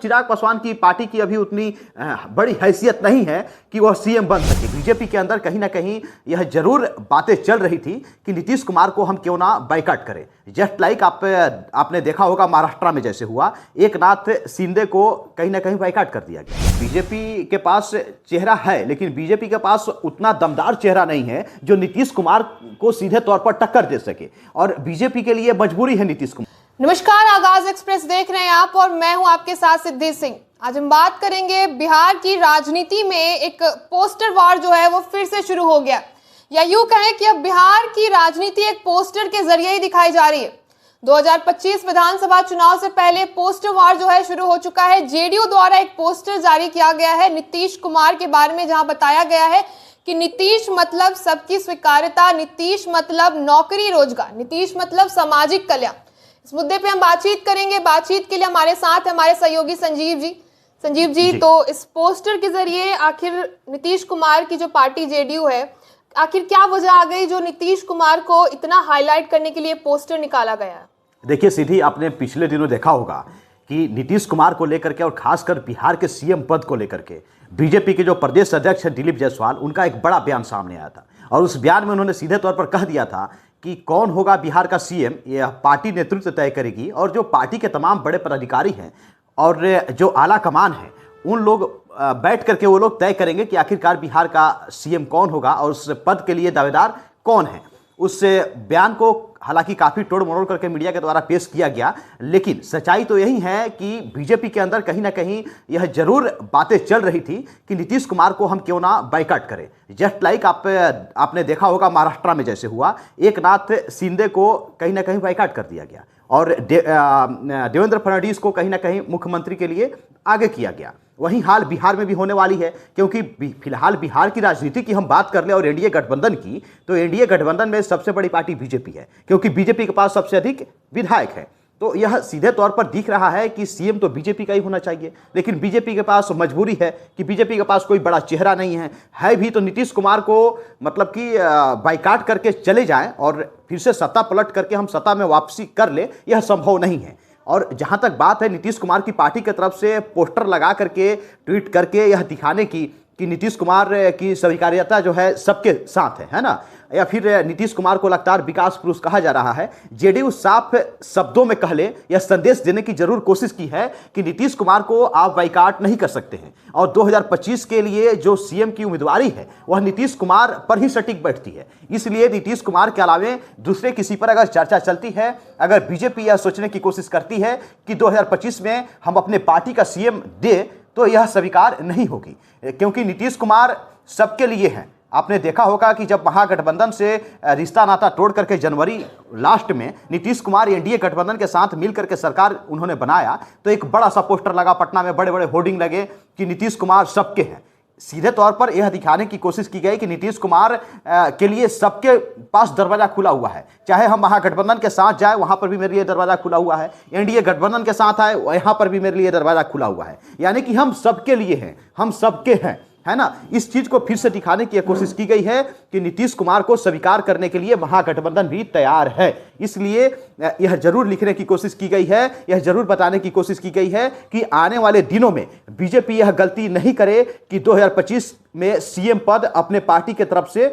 चिराग पासवान की पार्टी की अभी उतनी बड़ी हैसियत नहीं है कि वह सीएम बन सके। बीजेपी के अंदर कहीं ना कहीं यह जरूर बातें चल रही थी कि नीतीश कुमार को हम क्यों ना बाइकआउट करें। जस्ट लाइक आपने देखा होगा महाराष्ट्र में जैसे हुआ, एक नाथ शिंदे को कहीं ना कहीं बाइकआउट कर दिया गया। बीजेपी के पास चेहरा है, लेकिन बीजेपी के पास उतना दमदार चेहरा नहीं है जो नीतीश कुमार को सीधे तौर पर टक्कर दे सके, और बीजेपी के लिए मजबूरी है नीतीश कुमार। नमस्कार, आगाज एक्सप्रेस देख रहे हैं आप और मैं हूं आपके साथ सिद्धि सिंह। आज हम बात करेंगे बिहार की राजनीति में एक पोस्टर वार जो है वो फिर से शुरू हो गया, या यूं कहें कि अब बिहार की राजनीति एक पोस्टर के जरिए ही दिखाई जा रही है। 2025 विधानसभा चुनाव से पहले पोस्टर वार जो है शुरू हो चुका है। जेडीयू द्वारा एक पोस्टर जारी किया गया है नीतीश कुमार के बारे में, जहां बताया गया है कि नीतीश मतलब सबकी स्वीकार्यता, नीतीश मतलब नौकरी रोजगार, नीतीश मतलब सामाजिक कल्याण। इस मुद्दे पे हम बातचीत करेंगे। बातचीत के लिए हमारे साथ हमारे सहयोगी संजीव जी। तो इस पोस्टर के जरिए आखिर नीतीश कुमार की जो पार्टी जेडीयू है, आखिर क्या वजह आ गई जो नीतीश कुमार को इतना हाईलाइट करने के लिए पोस्टर निकाला गया? देखिए सीधी, आपने पिछले दिनों देखा होगा कि नीतीश कुमार को लेकर के और खासकर बिहार के सीएम पद को लेकर के बीजेपी के जो प्रदेश अध्यक्ष हैं दिलीप जायसवाल, उनका एक बड़ा बयान सामने आया था, और उस बयान में उन्होंने सीधे तौर पर कह दिया था कि कौन होगा बिहार का सीएम यह पार्टी नेतृत्व तय करेगी, और जो पार्टी के तमाम बड़े पदाधिकारी हैं और जो आला कमान है उन लोग बैठ करके वो लोग तय करेंगे कि आखिरकार बिहार का सीएम कौन होगा और उस पद के लिए दावेदार कौन है। उस बयान को हालांकि काफ़ी तोड़ मरोड़ करके मीडिया के द्वारा पेश किया गया, लेकिन सच्चाई तो यही है कि बीजेपी के अंदर कहीं ना कहीं यह जरूर बातें चल रही थी कि नीतीश कुमार को हम क्यों ना बाइकआउट करें। जस्ट लाइक आपने देखा होगा महाराष्ट्र में जैसे हुआ, एक नाथ शिंदे को कहीं ना कहीं बाइकआउट कर दिया गया और देवेंद्र फडणवीस को कहीं ना कहीं मुख्यमंत्री के लिए आगे किया गया। वही हाल बिहार में भी होने वाली है, क्योंकि फिलहाल बिहार की राजनीति की हम बात कर ले और एनडीए गठबंधन की, तो एनडीए गठबंधन में सबसे बड़ी पार्टी बीजेपी है, क्योंकि बीजेपी के पास सबसे अधिक विधायक है। तो यह सीधे तौर पर दिख रहा है कि सीएम तो बीजेपी का ही होना चाहिए, लेकिन बीजेपी के पास मजबूरी है कि बीजेपी के पास कोई बड़ा चेहरा नहीं है भी तो नीतीश कुमार को मतलब कि बाइकआउट करके चले जाएं और फिर से सत्ता पलट करके हम सत्ता में वापसी कर ले, यह संभव नहीं है। और जहां तक बात है नीतीश कुमार की पार्टी की तरफ से पोस्टर लगा करके, ट्वीट करके यह दिखाने की कि नीतीश कुमार की स्वीकार्यता जो है सबके साथ है ना, या फिर नीतीश कुमार को लगातार विकास पुरुष कहा जा रहा है। जेडीयू साफ शब्दों में कह ले, यह संदेश देने की जरूर कोशिश की है कि नीतीश कुमार को आप बाइकआउट नहीं कर सकते हैं, और 2025 के लिए जो सीएम की उम्मीदवारी है वह नीतीश कुमार पर ही सटीक बैठती है। इसलिए नीतीश कुमार के अलावे दूसरे किसी पर अगर चर्चा चलती है, अगर बीजेपी यह सोचने की कोशिश करती है कि 2025 में हम अपने पार्टी का सीएम दे, तो यह स्वीकार नहीं होगी, क्योंकि नीतीश कुमार सबके लिए हैं। आपने देखा होगा कि जब महागठबंधन से रिश्ता नाता तोड़ करके जनवरी लास्ट में नीतीश कुमार एनडीए गठबंधन के साथ मिल करके सरकार उन्होंने बनाया, तो एक बड़ा सा पोस्टर लगा पटना में, बड़े बड़े होर्डिंग लगे कि नीतीश कुमार सबके हैं। सीधे तौर पर यह दिखाने की कोशिश की गई कि नीतीश कुमार के लिए सबके पास दरवाजा खुला हुआ है, चाहे हम महागठबंधन के साथ जाए वहां पर भी मेरे लिए दरवाजा खुला हुआ है, एनडीए गठबंधन के साथ आए वहां पर भी मेरे लिए दरवाजा खुला हुआ है, यानी कि हम सबके लिए हैं, हम सबके हैं, है ना। इस चीज को फिर से दिखाने की कोशिश की गई है कि नीतीश कुमार को स्वीकार करने के लिए महागठबंधन भी तैयार है। इसलिए यह जरूर लिखने की कोशिश की गई है, यह जरूर बताने की कोशिश की गई है कि आने वाले दिनों में बीजेपी यह गलती नहीं करे कि 2025 में सीएम पद अपने पार्टी के तरफ से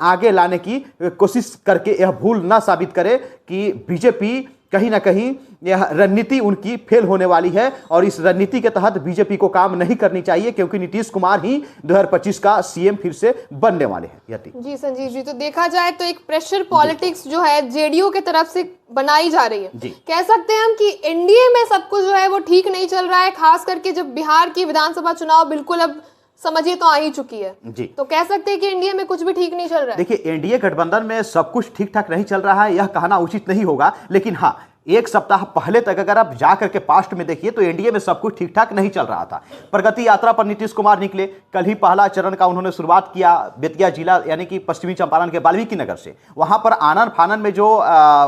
आगे लाने की कोशिश करके यह भूल ना साबित करे कि बीजेपी कहीं ना कहीं यह रणनीति उनकी फेल होने वाली है, और इस रणनीति के तहत बीजेपी को काम नहीं करनी चाहिए, क्योंकि नीतीश कुमार ही 2025 का सीएम फिर से बनने वाले हैं। जी संजीव जी, तो देखा जाए तो एक प्रेशर पॉलिटिक्स जो है जेडीयू की तरफ से बनाई जा रही है। कह सकते हैं हम कि एनडीए में सब कुछ जो है वो ठीक नहीं चल रहा है, खास करके जब बिहार की विधानसभा चुनाव बिल्कुल अब समझिए तो आ ही चुकी है जी, तो कह सकते हैं कि एनडीए में कुछ भी ठीक नहीं चल रहा है। देखिए, एनडीए गठबंधन में सब कुछ ठीक ठाक नहीं चल रहा है, यह कहना उचित नहीं होगा, लेकिन हाँ, एक सप्ताह पहले तक अगर आप जाकर के पास्ट में देखिए तो एनडीए में सब कुछ ठीक ठाक नहीं चल रहा था। प्रगति यात्रा पर नीतीश कुमार निकले, कल ही पहला चरण का उन्होंने शुरुआत किया बेतिया जिला यानी कि पश्चिमी चंपारण के वाल्मीकि नगर से। वहां पर आनन फानन में जो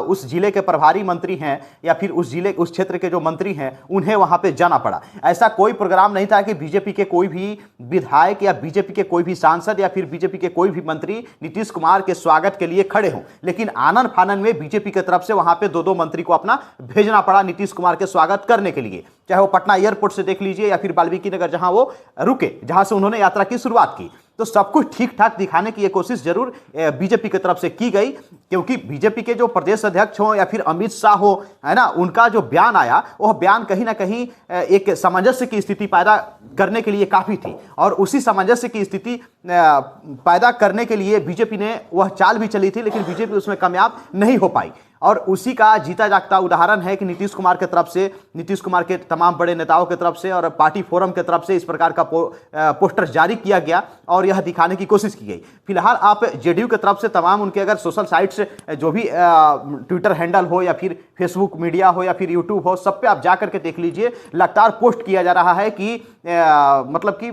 उस जिले के प्रभारी मंत्री हैं या फिर उस क्षेत्र के जो मंत्री हैं उन्हें वहां पे जाना पड़ा। ऐसा कोई प्रोग्राम नहीं था कि बीजेपी के कोई भी विधायक या बीजेपी के कोई भी सांसद या फिर बीजेपी के कोई भी मंत्री नीतीश कुमार के स्वागत के लिए खड़े हों, लेकिन आनन फानन में बीजेपी की तरफ से वहां पे दो मंत्री को अपना भेजना पड़ा नीतीश कुमार के स्वागत करने के लिए, चाहे वो पटना एयरपोर्ट से देख लीजिए या फिर वाल्मीकि नगर जहां वो रुके, जहां से उन्होंने यात्रा की शुरुआत की। तो सब कुछ ठीक ठाक दिखाने की ये कोशिश जरूर बीजेपी की तरफ से की गई, क्योंकि बीजेपी के जो प्रदेश अध्यक्ष हो या फिर अमित शाह हो, है ना, उनका जो बयान आया वह बयान कहीं ना कहीं एक सामंजस्य की स्थिति पैदा करने के लिए काफी थी, और उसी सामंजस्य की स्थिति पैदा करने के लिए बीजेपी ने वह चाल भी चली थी, लेकिन बीजेपी उसमें कामयाब नहीं हो पाई। और उसी का जीता जागता उदाहरण है कि नीतीश कुमार के तरफ से, नीतीश कुमार के तमाम बड़े नेताओं की तरफ से और पार्टी फोरम की तरफ से इस प्रकार का पोस्टर जारी किया गया और यह दिखाने की कोशिश की गई। फिलहाल आप जेडीयू की तरफ से तमाम उनके अगर सोशल साइट्स जो भी ट्विटर हैंडल हो या फिर फेसबुक मीडिया हो या फिर यूट्यूब हो, सब पे आप जाकर के देख लीजिए, लगातार पोस्ट किया जा रहा है कि मतलब कि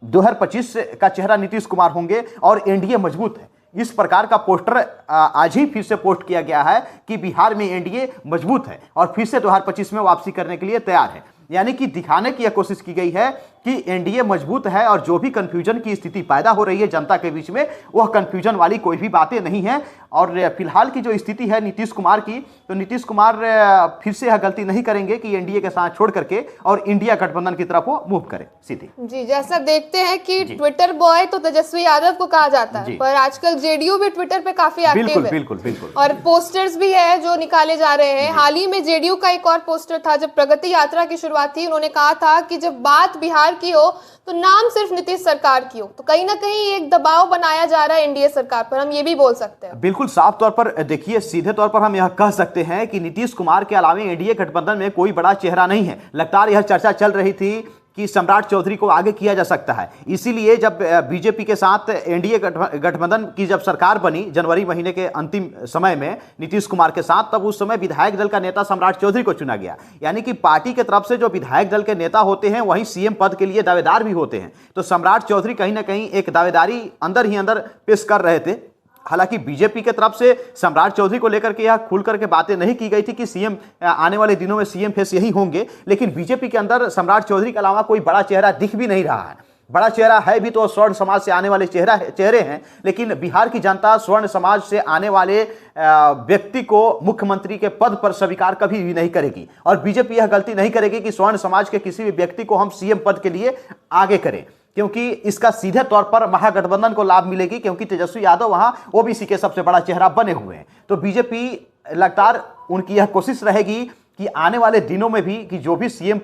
2025 का चेहरा नीतीश कुमार होंगे और एनडीए मजबूत है। इस प्रकार का पोस्टर आज ही फिर से पोस्ट किया गया है कि बिहार में एनडीए मजबूत है और फिर से 2025 में वापसी करने के लिए तैयार है। यानी कि दिखाने की यह कोशिश की गई है कि एनडीए मजबूत है और जो भी कंफ्यूजन की स्थिति पैदा हो रही है जनता के बीच में, वह कंफ्यूजन वाली कोई भी बातें नहीं है। और फिलहाल की जो स्थिति है नीतीश कुमार की, तो नीतीश कुमार फिर से यह गलती नहीं करेंगे कि एनडीए के साथ छोड़ करके और इंडिया गठबंधन की तरफ वो मूव करें सीधे। जी, जैसा देखते हैं कि ट्विटर बॉय तो तेजस्वी यादव को कहा जाता है, पर आजकल जेडीयू भी ट्विटर पे काफी एक्टिव है। बिल्कुल बिल्कुल। और पोस्टर्स भी है जो निकाले जा रहे हैं। हाल ही में जेडीयू का एक और पोस्टर था, जब प्रगति यात्रा की शुरुआत थी, उन्होंने कहा था कि जब बात बिहार की हो तो नाम सिर्फ नीतीश सरकार की हो। तो कहीं ना कहीं एक दबाव बनाया जा रहा है एनडीए सरकार पर, हम ये भी बोल सकते हैं। बिल्कुल साफ तौर पर देखिए, सीधे तौर पर हम यह कह सकते हैं कि नीतीश कुमार के अलावा एनडीए गठबंधन में कोई बड़ा चेहरा नहीं है। लगातार यह चर्चा चल रही थी कि सम्राट चौधरी को आगे किया जा सकता है। इसीलिए जब बीजेपी के साथ एनडीए गठबंधन की जब सरकार बनी जनवरी महीने के अंतिम समय में नीतीश कुमार के साथ, तब उस समय विधायक दल का नेता सम्राट चौधरी को चुना गया। यानी कि पार्टी की तरफ से जो विधायक दल के नेता होते हैं वहीं सीएम पद के लिए दावेदार भी होते हैं। तो सम्राट चौधरी कहीं ना कहीं एक दावेदारी अंदर ही अंदर पेश कर रहे थे। हालांकि बीजेपी के तरफ से सम्राट चौधरी को लेकर के यह खुल करके बातें नहीं की गई थी कि सीएम आने वाले दिनों में सीएम फेस यही होंगे, लेकिन बीजेपी के अंदर सम्राट चौधरी के अलावा कोई बड़ा चेहरा दिख भी नहीं रहा है। बड़ा चेहरा है भी तो स्वर्ण समाज से आने वाले चेहरे हैं, लेकिन बिहार की जनता स्वर्ण समाज से आने वाले व्यक्ति को मुख्यमंत्री के पद पर स्वीकार कभी भी नहीं करेगी। और बीजेपी यह गलती नहीं करेगी कि स्वर्ण समाज के किसी भी व्यक्ति को हम सीएम पद के लिए आगे करें, क्योंकि इसका सीधे तौर पर महागठबंधन को लाभ मिलेगी, क्योंकि तेजस्वी यादव वहां ओबीसी के सबसे बड़ा चेहरा बने हुए हैं। तो बीजेपी लगातार उनकी यह कोशिश रहेगी कि आने वाले दिनों में भी कि जो भी सीएम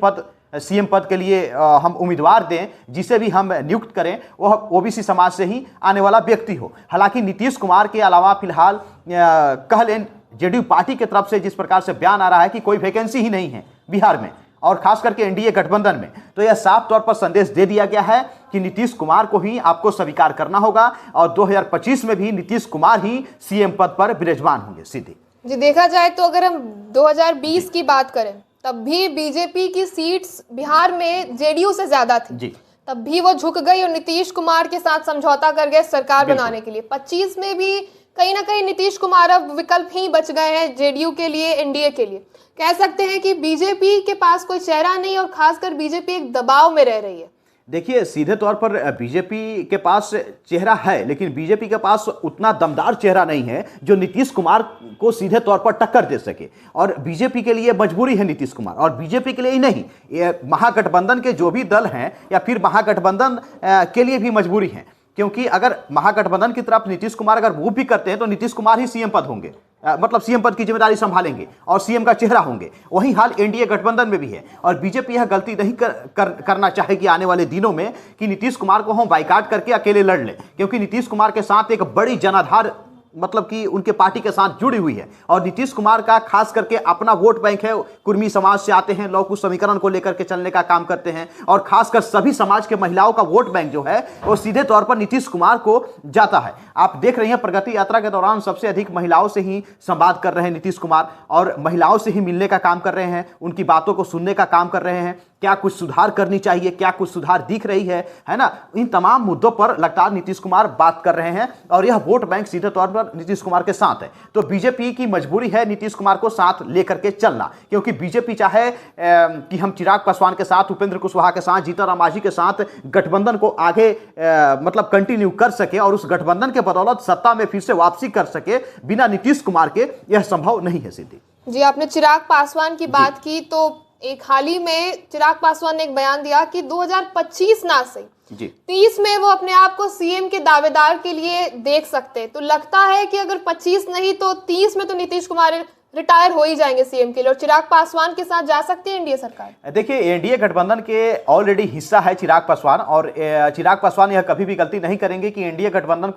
पद के लिए हम उम्मीदवार दें, जिसे भी हम नियुक्त करें, वह ओबीसी समाज से ही आने वाला व्यक्ति हो। हालांकि नीतीश कुमार के अलावा फिलहाल कह लें जेडीयू पार्टी की तरफ से जिस प्रकार से बयान आ रहा है कि कोई वैकेंसी ही नहीं है बिहार में, और खास करके एनडीए गठबंधन में, तो यह साफ तौर पर संदेश दे दिया गया है कि नीतीश कुमार को ही आपको स्वीकार करना होगा और 2025 में भी नीतीश कुमार ही सीएम पद पर विराजमान होंगे सीधे। जी, देखा जाए तो अगर हम 2020 की बात करें, तब भी बीजेपी की सीट्स बिहार में जेडीयू से ज्यादा थी जी। तब भी वो झुक गई और नीतीश कुमार के साथ समझौता कर गए सरकार बनाने के लिए। 25 में भी कहीं ना कहीं नीतीश कुमार अब विकल्प ही बच गए हैं जेडीयू के लिए, एनडीए के लिए। कह सकते हैं कि बीजेपी के पास कोई चेहरा नहीं और खासकर बीजेपी एक दबाव में रह रही है। देखिए, सीधे तौर पर बीजेपी के पास चेहरा है, लेकिन बीजेपी के पास उतना दमदार चेहरा नहीं है जो नीतीश कुमार को सीधे तौर पर टक्कर दे सके। और बीजेपी के लिए मजबूरी है नीतीश कुमार, और बीजेपी के लिए ही नहीं, ये महागठबंधन के जो भी दल हैं या फिर महागठबंधन के लिए भी मजबूरी है, क्योंकि अगर महागठबंधन की तरफ नीतीश कुमार अगर मूव भी करते हैं तो नीतीश कुमार ही सीएम पद होंगे, मतलब सीएम पद की जिम्मेदारी संभालेंगे और सीएम का चेहरा होंगे। वही हाल एनडीए गठबंधन में भी है, और बीजेपी यह गलती नहीं करना चाहेगी आने वाले दिनों में कि नीतीश कुमार को हम बाइकाट करके अकेले लड़ लें, क्योंकि नीतीश कुमार के साथ एक बड़ी जनाधार मतलब कि उनके पार्टी के साथ जुड़ी हुई है। और नीतीश कुमार का खास करके अपना वोट बैंक है, कुर्मी समाज से आते हैं, लौह कुश समीकरण को लेकर के चलने का काम करते हैं, और खासकर सभी समाज के महिलाओं का वोट बैंक जो है वो सीधे तौर पर नीतीश कुमार को जाता है। आप देख रहे हैं प्रगति यात्रा के दौरान सबसे अधिक महिलाओं से ही संवाद कर रहे हैं नीतीश कुमार, और महिलाओं से ही मिलने का काम कर रहे हैं, उनकी बातों को सुनने का काम कर रहे हैं, क्या कुछ सुधार करनी चाहिए, क्या कुछ सुधार दिख रही है ना, इन तमाम मुद्दों पर लगातार नीतीश कुमार बात कर रहे हैं, और यह वोट बैंक सीधे तौर पर नीतीश कुमार के साथ है। तो बीजेपी की मजबूरी है नीतीश कुमार को साथ लेकर के चलना, क्योंकि बीजेपी चाहे कि हम चिराग पासवान के साथ, उपेंद्र कुशवाहा के साथ, जीतन राम मांझी के साथ गठबंधन को आगे मतलब कंटिन्यू कर सके और उस गठबंधन के बदौलत सत्ता में फिर से वापसी कर सके, बिना नीतीश कुमार के यह संभव नहीं है सिद्धि। जी, आपने चिराग पासवान की बात की, तो एक हाल ही में चिराग पासवान ने एक बयान दिया कि 2025 ना सही जी 30 में वो अपने आप को सीएम के दावेदार के लिए देख सकते हैं। तो लगता है कि अगर 25 नहीं तो 30 में तो नीतीश कुमार रिटायर हो ही जाएंगे सीएम के लिए, और चिराग पासवान के साथ जा सकती है एनडीए सरकार। देखिए, एनडीए गठबंधन के ऑलरेडी हिस्सा है चिराग पासवान, और चिराग पासवान यह कभी भी गलती नहीं करेंगे कि एनडीए गठबंधन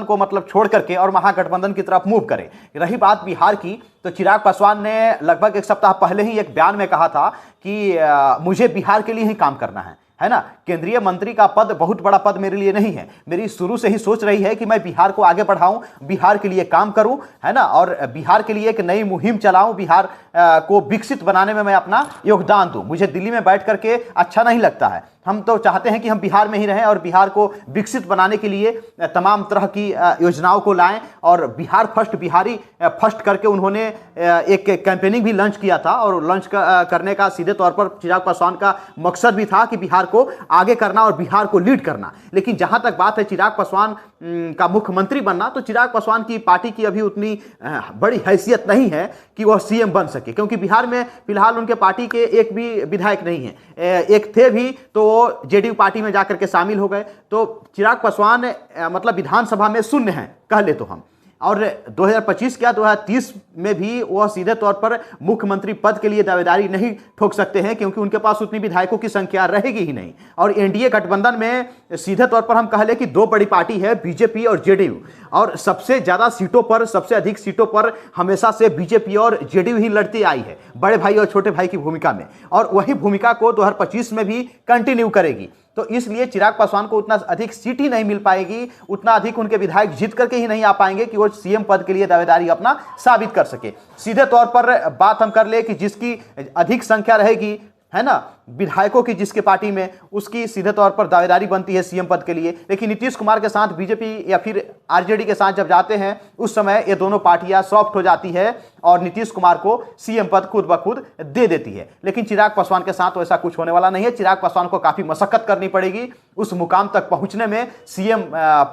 को मतलब छोड़ करके और महागठबंधन की तरफ मूव करें। रही बात बिहार की, तो चिराग पासवान ने लगभग एक सप्ताह पहले ही एक बयान में कहा था कि मुझे बिहार के लिए ही काम करना है ना। केंद्रीय मंत्री का पद बहुत बड़ा पद मेरे लिए नहीं है। मेरी शुरू से ही सोच रही है कि मैं बिहार को आगे बढ़ाऊं, बिहार के लिए काम करूं, है ना, और बिहार के लिए एक नई मुहिम चलाऊं, बिहार को विकसित बनाने में मैं अपना योगदान दूं। मुझे दिल्ली में बैठ करके अच्छा नहीं लगता है। हम तो चाहते हैं कि हम बिहार में ही रहें और बिहार को विकसित बनाने के लिए तमाम तरह की योजनाओं को लाएं, और बिहार फर्स्ट, बिहारी फर्स्ट करके उन्होंने एक कैंपेनिंग भी लॉन्च किया था, और लॉन्च करने का सीधे तौर पर चिराग पासवान का मकसद भी था कि बिहार को आगे करना और बिहार को लीड करना। लेकिन जहां तक बात है चिराग पासवान का मुख्यमंत्री बनना, तो चिराग पासवान की पार्टी की अभी उतनी बड़ी हैसियत नहीं है कि वह सीएम बन सके, क्योंकि बिहार में फिलहाल उनके पार्टी के एक भी विधायक नहीं है। एक थे भी तो जेडीयू पार्टी में जाकर के शामिल हो गए। तो चिराग पासवान मतलब विधानसभा में शून्य हैं कह ले तो हम, और 2025 क्या 2030 में भी वह सीधे तौर पर मुख्यमंत्री पद के लिए दावेदारी नहीं ठोक सकते हैं, क्योंकि उनके पास उतनी विधायकों की संख्या रहेगी ही नहीं। और एनडीए गठबंधन में सीधे तौर पर हम कह लें कि दो बड़ी पार्टी है, बीजेपी और जेडीयू, और सबसे ज्यादा सीटों पर, सबसे अधिक सीटों पर हमेशा से बीजेपी और जेडीयू ही लड़ती आई है, बड़े भाई और छोटे भाई की भूमिका में, और वही भूमिका को 2025 में भी कंटिन्यू करेगी। तो इसलिए चिराग पासवान को उतना अधिक सीट ही नहीं मिल पाएगी, उतना अधिक उनके विधायक जीत करके ही नहीं आ पाएंगे कि वो सीएम पद के लिए दावेदारी अपना साबित कर सके। सीधे तौर पर बात हम कर ले कि जिसकी अधिक संख्या रहेगी, है ना, विधायकों की जिसके पार्टी में, उसकी सीधे तौर पर दावेदारी बनती है सीएम पद के लिए। लेकिन नीतीश कुमार के साथ बीजेपी या फिर आरजेडी के साथ जब जाते हैं, उस समय ये दोनों पार्टियां सॉफ्ट हो जाती है और नीतीश कुमार को सीएम पद खुद ब खुद दे देती है। लेकिन चिराग पासवान के साथ वैसा कुछ होने वाला नहीं है। चिराग पासवान को काफी मशक्कत करनी पड़ेगी उस मुकाम तक पहुंचने में। सीएम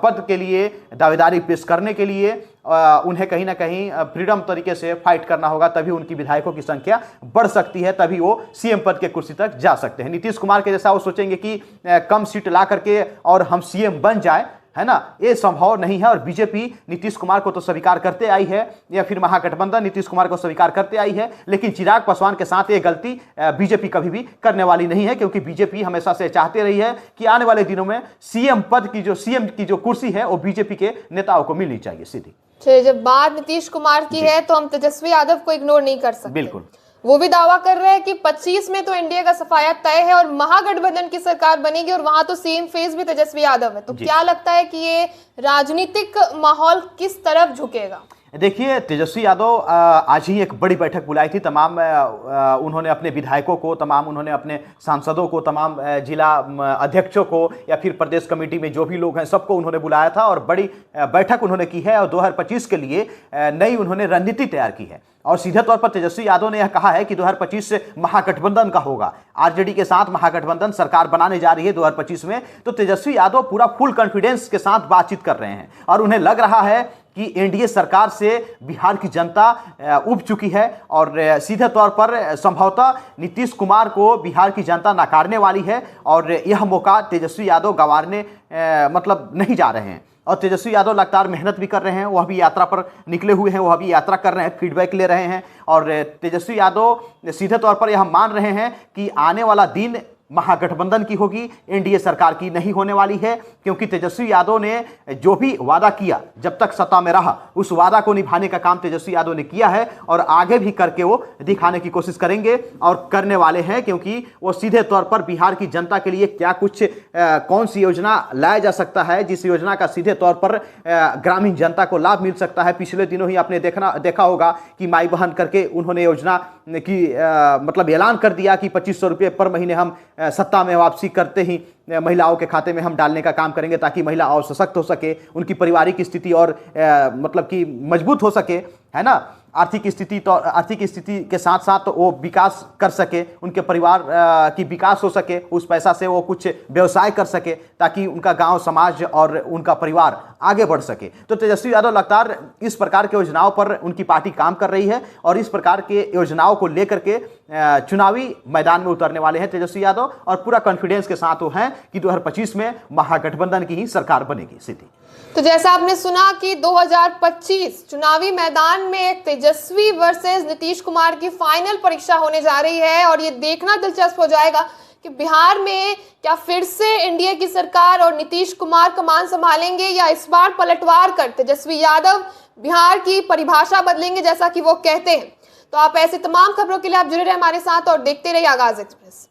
पद के लिए दावेदारी पेश करने के लिए उन्हें कहीं ना कहीं फ्रीडम तरीके से फाइट करना होगा, तभी उनकी विधायकों की संख्या बढ़ सकती है, तभी वो सीएम पद के कुर्सी तक जा सकते हैं। नीतीश कुमार के जैसा वो सोचेंगे कि कम सीट ला करके और हम सीएम बन जाए, है ना, ये संभव नहीं है। और बीजेपी नीतीश कुमार को तो स्वीकार करते आई है, या फिर महागठबंधन नीतीश कुमार को स्वीकार करते आई है, लेकिन चिराग पासवान के साथ ये गलती बीजेपी कभी भी करने वाली नहीं है, क्योंकि बीजेपी हमेशा से चाहते रही है कि आने वाले दिनों में सीएम की जो कुर्सी है वो बीजेपी के नेताओं को मिलनी चाहिए सीधी। चलिए, जब बात नीतीश कुमार की है तो हम तेजस्वी यादव को इग्नोर नहीं कर सकते। बिल्कुल, वो भी दावा कर रहे हैं कि 25 में तो एनडीए का सफाया तय है और महागठबंधन की सरकार बनेगी, और वहां तो सीएम फेस भी तेजस्वी यादव है। तो क्या लगता है कि ये राजनीतिक माहौल किस तरफ झुकेगा? देखिए, तेजस्वी यादव आज ही एक बड़ी बैठक बुलाई थी। तमाम उन्होंने अपने विधायकों को, तमाम उन्होंने अपने सांसदों को, तमाम जिला अध्यक्षों को या फिर प्रदेश कमेटी में जो भी लोग हैं सबको उन्होंने बुलाया था, और बड़ी बैठक उन्होंने की है, और 2025 के लिए नई उन्होंने रणनीति तैयार की है। और सीधे तौर पर तेजस्वी यादव ने यह कहा है कि 2025 महागठबंधन का होगा, आरजेडी के साथ महागठबंधन सरकार बनाने जा रही है 2025 में। तो तेजस्वी यादव पूरा फुल कॉन्फिडेंस के साथ बातचीत कर रहे हैं, और उन्हें लग रहा है कि एनडीए सरकार से बिहार की जनता उब चुकी है, और सीधे तौर पर संभवतः नीतीश कुमार को बिहार की जनता नकारने वाली है, और यह मौका तेजस्वी यादव गंवारने मतलब नहीं जा रहे हैं। और तेजस्वी यादव लगातार मेहनत भी कर रहे हैं, वह भी यात्रा पर निकले हुए हैं, वह भी यात्रा कर रहे हैं, फीडबैक ले रहे हैं, और तेजस्वी यादव सीधे तौर पर यह मान रहे हैं कि आने वाला दिन महागठबंधन की होगी, एनडीए सरकार की नहीं होने वाली है, क्योंकि तेजस्वी यादव ने जो भी वादा किया जब तक सत्ता में रहा, उस वादा को निभाने का काम तेजस्वी यादव ने किया है, और आगे भी करके वो दिखाने की कोशिश करेंगे और करने वाले हैं, क्योंकि वो सीधे तौर पर बिहार की जनता के लिए क्या कुछ कौन सी योजना लाया जा सकता है, जिस योजना का सीधे तौर पर ग्रामीण जनता को लाभ मिल सकता है। पिछले दिनों ही आपने देखा होगा कि माई बहन करके उन्होंने योजना की मतलब ऐलान कर दिया कि 2500 रुपये पर महीने हम सत्ता में वापसी करते ही महिलाओं के खाते में हम डालने का काम करेंगे, ताकि महिला और सशक्त हो सके, उनकी पारिवारिक स्थिति और मतलब कि मजबूत हो सके, है ना। आर्थिक स्थिति के साथ साथ वो विकास कर सके, उनके परिवार की विकास हो सके, उस पैसा से वो कुछ व्यवसाय कर सके ताकि उनका गांव समाज और उनका परिवार आगे बढ़ सके। तो तेजस्वी यादव लगातार इस प्रकार के योजनाओं पर उनकी पार्टी काम कर रही है और इस प्रकार के योजनाओं को लेकर के चुनावी मैदान में उतरने वाले हैं तेजस्वी यादव और पूरा कॉन्फिडेंस के साथ वो हैं कि 2025 में महागठबंधन की ही सरकार बनेगी। सिद्धि, तो जैसा आपने सुना कि 2025 चुनावी मैदान में एक तेजस्वी वर्सेस नीतीश कुमार की फाइनल परीक्षा होने जा रही है और ये देखना दिलचस्प हो जाएगा कि बिहार में क्या फिर से एनडीए की सरकार और नीतीश कुमार कमान संभालेंगे या इस बार पलटवार कर तेजस्वी यादव बिहार की परिभाषा बदलेंगे जैसा कि वो कहते हैं। तो आप ऐसे तमाम खबरों के लिए आप जुड़े रहे हमारे साथ और देखते रहिए आगाज एक्सप्रेस।